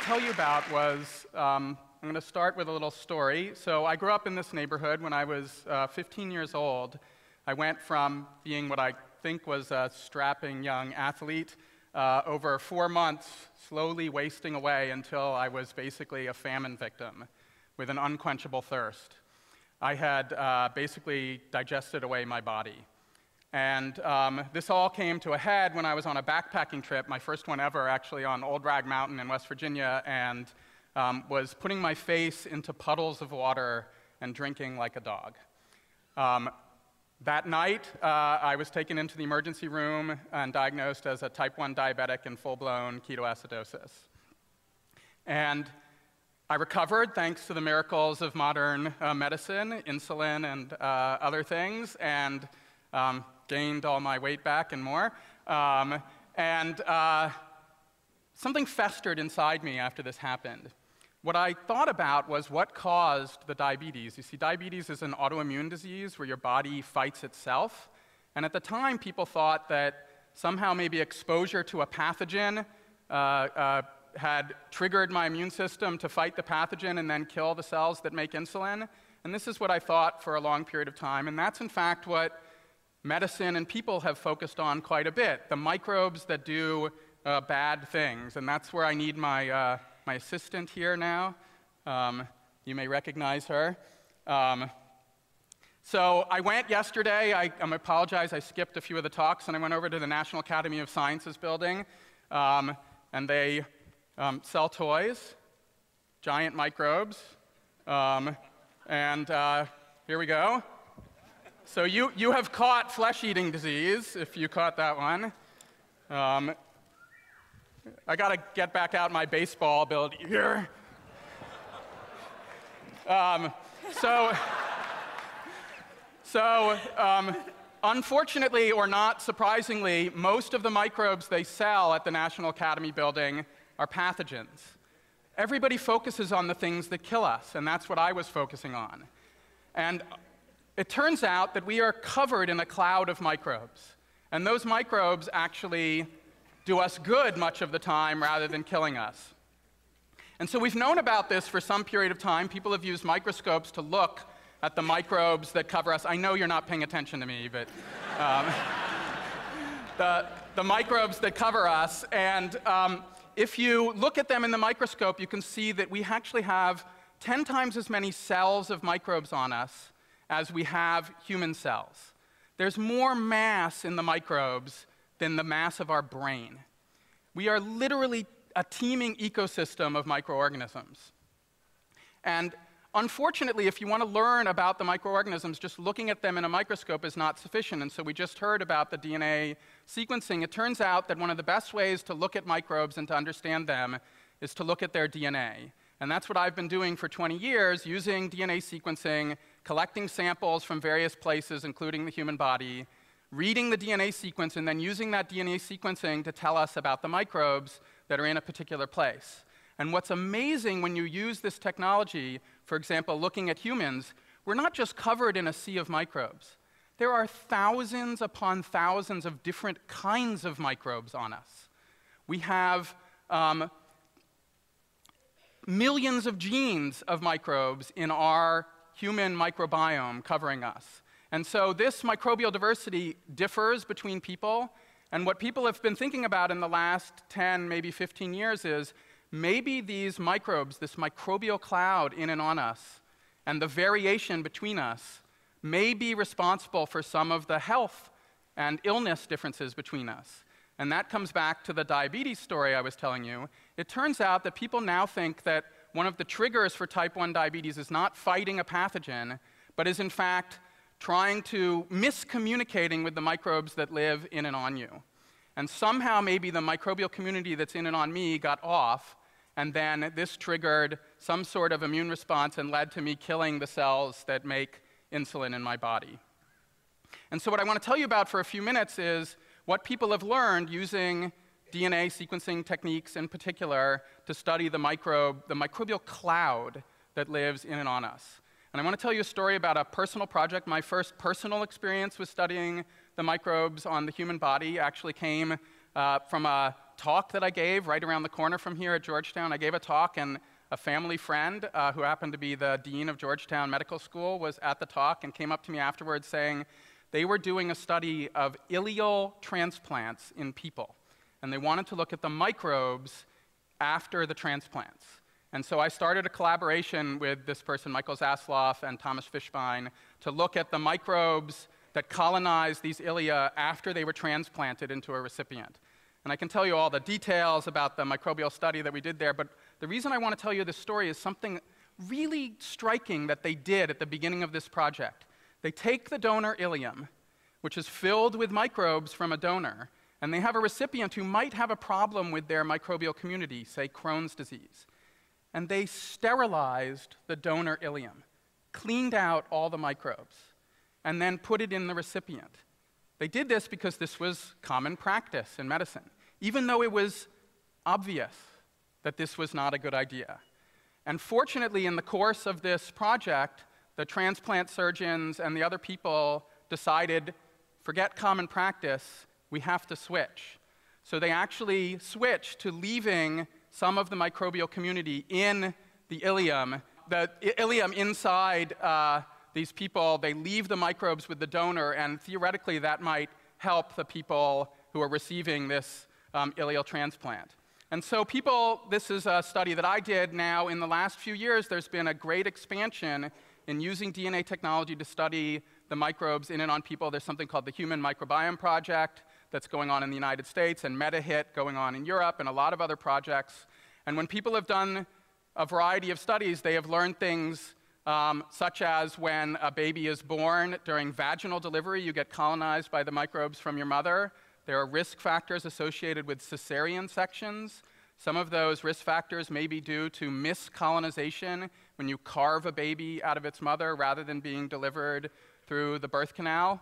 tell you about was, I'm going to start with a little story. So I grew up in this neighborhood. When I was 15 years old, I went from being what I think was a strapping young athlete over 4 months, slowly wasting away until I was basically a famine victim with an unquenchable thirst. I had basically digested away my body. And this all came to a head when I was on a backpacking trip, my first one ever, actually, on Old Rag Mountain in West Virginia, and was putting my face into puddles of water and drinking like a dog. That night, I was taken into the emergency room and diagnosed as a type 1 diabetic and full-blown ketoacidosis. And I recovered thanks to the miracles of modern medicine, insulin and other things, and gained all my weight back and more. Something festered inside me after this happened. What I thought about was what caused the diabetes. You see, diabetes is an autoimmune disease where your body fights itself. And at the time, people thought that somehow maybe exposure to a pathogen had triggered my immune system to fight the pathogen and then kill the cells that make insulin. And this is what I thought for a long period of time. And that's, in fact, what medicine and people have focused on quite a bit, the microbes that do bad things. And that's where I need my assistant here now. You may recognize her. So I went yesterday. I apologize, I skipped a few of the talks, and I went over to the National Academy of Sciences building, and they sell toys, giant microbes, and here we go. So you have caught flesh-eating disease, if you caught that one. I got to get back out my baseball ability here. Unfortunately, or not surprisingly, most of the microbes they sell at the National Academy building are pathogens. Everybody focuses on the things that kill us, and that's what I was focusing on. And it turns out that we are covered in a cloud of microbes. And those microbes actually do us good much of the time rather than killing us. And so we've known about this for some period of time. People have used microscopes to look at the microbes that cover us. I know you're not paying attention to me, but the microbes that cover us. And if you look at them in the microscope, you can see that we actually have 10 times as many cells of microbes on us as we have human cells. There's more mass in the microbes than the mass of our brain. We are literally a teeming ecosystem of microorganisms. And unfortunately, if you want to learn about the microorganisms, just looking at them in a microscope is not sufficient. And so we just heard about the DNA sequencing. It turns out that one of the best ways to look at microbes and to understand them is to look at their DNA. And that's what I've been doing for 20 years, using DNA sequencing, collecting samples from various places, including the human body, reading the DNA sequence, and then using that DNA sequencing to tell us about the microbes that are in a particular place. And what's amazing when you use this technology, for example, looking at humans, we're not just covered in a sea of microbes. There are thousands upon thousands of different kinds of microbes on us. We have millions of genes of microbes in our human microbiome covering us. And so this microbial diversity differs between people. And what people have been thinking about in the last 10, maybe 15 years is maybe these microbes, this microbial cloud in and on us, and the variation between us may be responsible for some of the health and illness differences between us. And that comes back to the diabetes story I was telling you. It turns out that people now think that one of the triggers for type 1 diabetes is not fighting a pathogen, but is in fact trying to miscommunicating with the microbes that live in and on you. And somehow maybe the microbial community that's in and on me got off, and then this triggered some sort of immune response and led to me killing the cells that make insulin in my body. And so what I want to tell you about for a few minutes is what people have learned using DNA sequencing techniques in particular to study the microbial cloud that lives in and on us. And I want to tell you a story about a personal project. My first personal experience with studying the microbes on the human body actually came from a talk that I gave right around the corner from here at Georgetown. I gave a talk, and a family friend who happened to be the dean of Georgetown Medical School was at the talk and came up to me afterwards saying they were doing a study of ileal transplants in people. And they wanted to look at the microbes after the transplants. And so I started a collaboration with this person, Michael Zasloff and Thomas Fishbein, to look at the microbes that colonized these ilia after they were transplanted into a recipient. And I can tell you all the details about the microbial study that we did there, but the reason I want to tell you this story is something really striking that they did at the beginning of this project. They take the donor ileum, which is filled with microbes from a donor, and they have a recipient who might have a problem with their microbial community, say Crohn's disease. And they sterilized the donor ileum, cleaned out all the microbes, and then put it in the recipient. They did this because this was common practice in medicine, even though it was obvious that this was not a good idea. And fortunately, in the course of this project, the transplant surgeons and the other people decided, forget common practice, we have to switch. So they actually switched to leaving some of the microbial community in the ileum. The ileum inside these people, they leave the microbes with the donor, and theoretically that might help the people who are receiving this ileal transplant. And so this is a study that I did now. In the last few years, there's been a great expansion in using DNA technology to study the microbes in and on people. There's something called the Human Microbiome Project that's going on in the United States, and MetaHit going on in Europe, and a lot of other projects. And when people have done a variety of studies, they have learned things such as when a baby is born, during vaginal delivery, you get colonized by the microbes from your mother. There are risk factors associated with cesarean sections. Some of those risk factors may be due to miscolonization, when you carve a baby out of its mother rather than being delivered through the birth canal.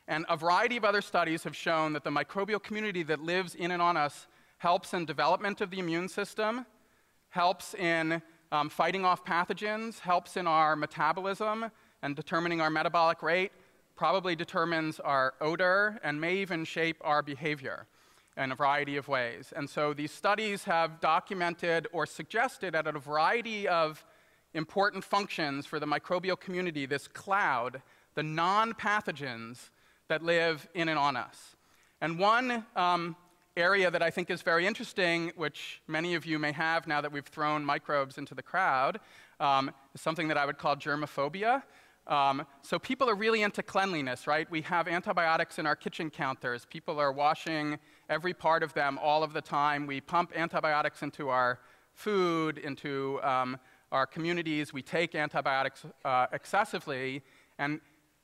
And a variety of other studies have shown that the microbial community that lives in and on us helps in development of the immune system, helps in fighting off pathogens, helps in our metabolism and determining our metabolic rate, probably determines our odor, and may even shape our behavior in a variety of ways. And so these studies have documented or suggested at a variety of important functions for the microbial community, this cloud, the non-pathogens that live in and on us. And one area that I think is very interesting, which many of you may have now that we've thrown microbes into the crowd, is something that I would call germophobia. So people are really into cleanliness, right? We have antibiotics in our kitchen counters. People are washing every part of them all of the time. We pump antibiotics into our food, into our communities. We take antibiotics excessively. And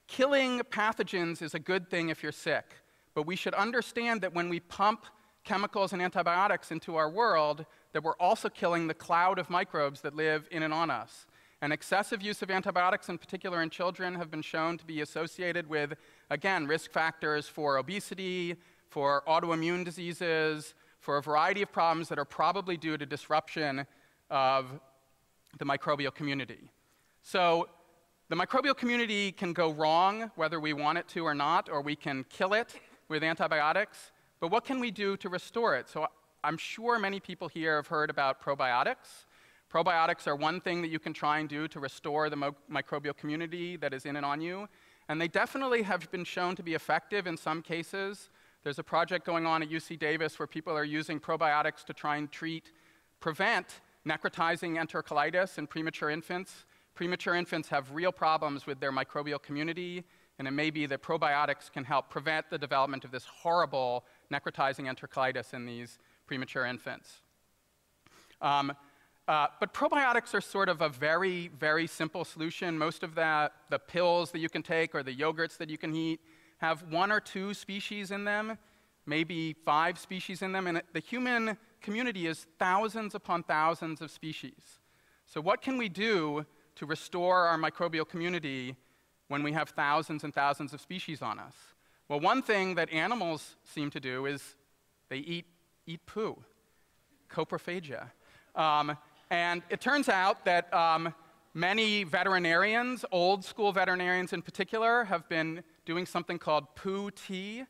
killing pathogens is a good thing if you're sick. But we should understand that when we pump chemicals and antibiotics into our world, that we're also killing the cloud of microbes that live in and on us. And excessive use of antibiotics, in particular in children, have been shown to be associated with, again, risk factors for obesity, for autoimmune diseases, for a variety of problems that are probably due to disruption of the microbial community. So the microbial community can go wrong, whether we want it to or not, or we can kill it with antibiotics. But what can we do to restore it? So I'm sure many people here have heard about probiotics. Probiotics are one thing that you can try and do to restore the microbial community that is in and on you. And they definitely have been shown to be effective in some cases. There's a project going on at UC Davis where people are using probiotics to try and prevent necrotizing enterocolitis in premature infants. Premature infants have real problems with their microbial community, and it may be that probiotics can help prevent the development of this horrible necrotizing enterocolitis in these premature infants. But probiotics are sort of a very, very simple solution. Most of the pills that you can take or the yogurts that you can eat have 1 or 2 species in them, maybe 5 species in them. And the human community is thousands upon thousands of species. So what can we do to restore our microbial community when we have thousands and thousands of species on us? Well, one thing that animals seem to do is they eat poo, coprophagia. And it turns out that many veterinarians, old school veterinarians in particular, have been doing something called poo tea.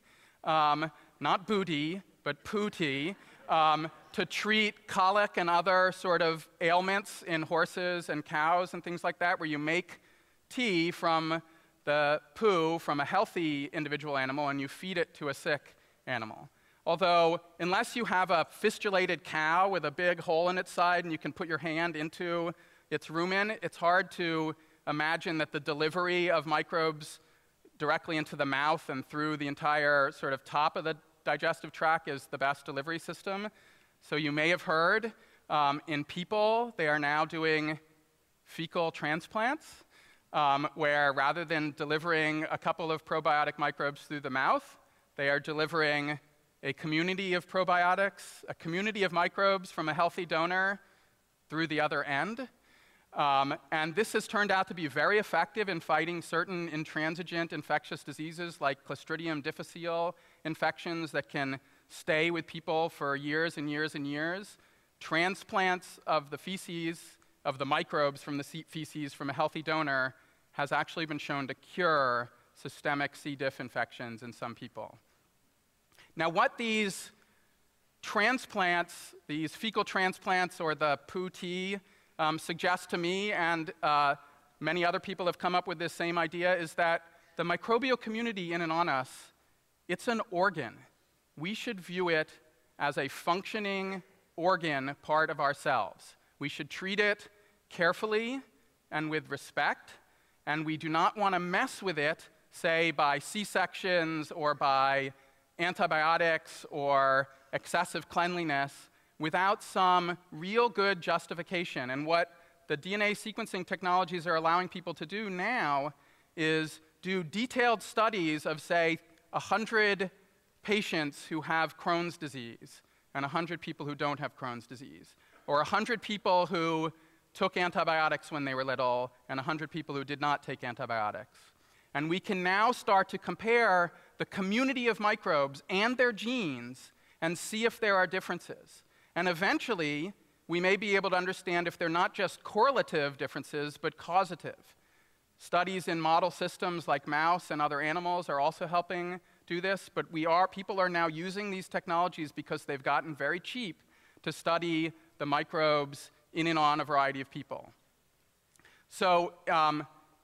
Not booty, but poo tea, to treat colic and other sort of ailments in horses and cows and things like that, where you make tea from the poo from a healthy individual animal and you feed it to a sick animal. Although, unless you have a fistulated cow with a big hole in its side and you can put your hand into its rumen, it's hard to imagine that the delivery of microbes directly into the mouth and through the entire sort of top of the digestive tract is the best delivery system. So you may have heard in people, they are now doing fecal transplants, where rather than delivering a couple of probiotic microbes through the mouth, they are delivering a community of probiotics, a community of microbes from a healthy donor through the other end. And this has turned out to be very effective in fighting certain intransigent infectious diseases like Clostridium difficile infections that can stay with people for years and years and years. Transplants of the feces, of the microbes from the feces from a healthy donor has actually been shown to cure systemic C. diff infections in some people. Now, what these transplants, these fecal transplants or the poo tea, suggest to me, and many other people have come up with this same idea, is that the microbial community in and on us, it's an organ. We should view it as a functioning organ part of ourselves. We should treat it carefully and with respect, and we do not want to mess with it, say, by C-sections or by antibiotics or excessive cleanliness, without some real good justification. And what the DNA sequencing technologies are allowing people to do now is do detailed studies of, say, 100 patients who have Crohn's disease and 100 people who don't have Crohn's disease, or 100 people who took antibiotics when they were little and 100 people who did not take antibiotics. And we can now start to compare the community of microbes and their genes and see if there are differences. And eventually, we may be able to understand if they're not just correlative differences, but causative. Studies in model systems like mouse and other animals are also helping do this, but people are now using these technologies because they've gotten very cheap to study the microbes in and on a variety of people. So,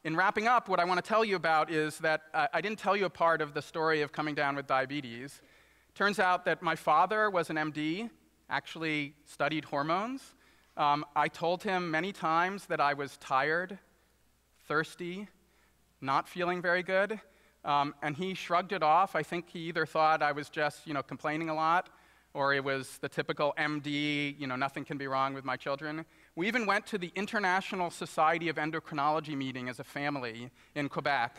in wrapping up, what I want to tell you about is that I didn't tell you a part of the story of coming down with diabetes. Turns out that my father was an MD, actually studied hormones. I told him many times that I was tired, thirsty, not feeling very good, and he shrugged it off. I think he either thought I was just, complaining a lot, or it was the typical MD, nothing can be wrong with my children. We even went to the International Society of Endocrinology meeting as a family in Quebec,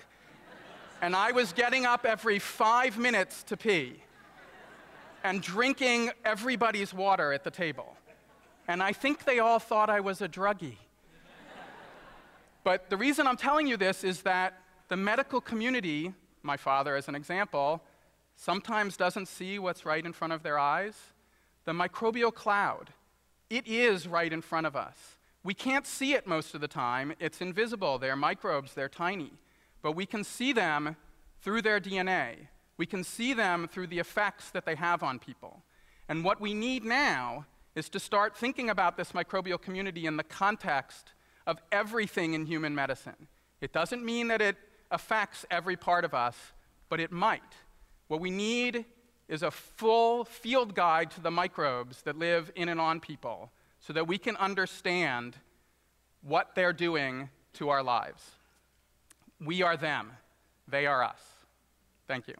and I was getting up every 5 minutes to pee and drinking everybody's water at the table. And I think they all thought I was a druggie. But the reason I'm telling you this is that the medical community, my father as an example, sometimes doesn't see what's right in front of their eyes. The microbial cloud, it is right in front of us. We can't see it most of the time. It's invisible. They're microbes. They're tiny. But we can see them through their DNA. We can see them through the effects that they have on people. And what we need now is to start thinking about this microbial community in the context of everything in human medicine. It doesn't mean that it affects every part of us, but it might. What we need is a full field guide to the microbes that live in and on people so that we can understand what they're doing to our lives. We are them. They are us. Thank you.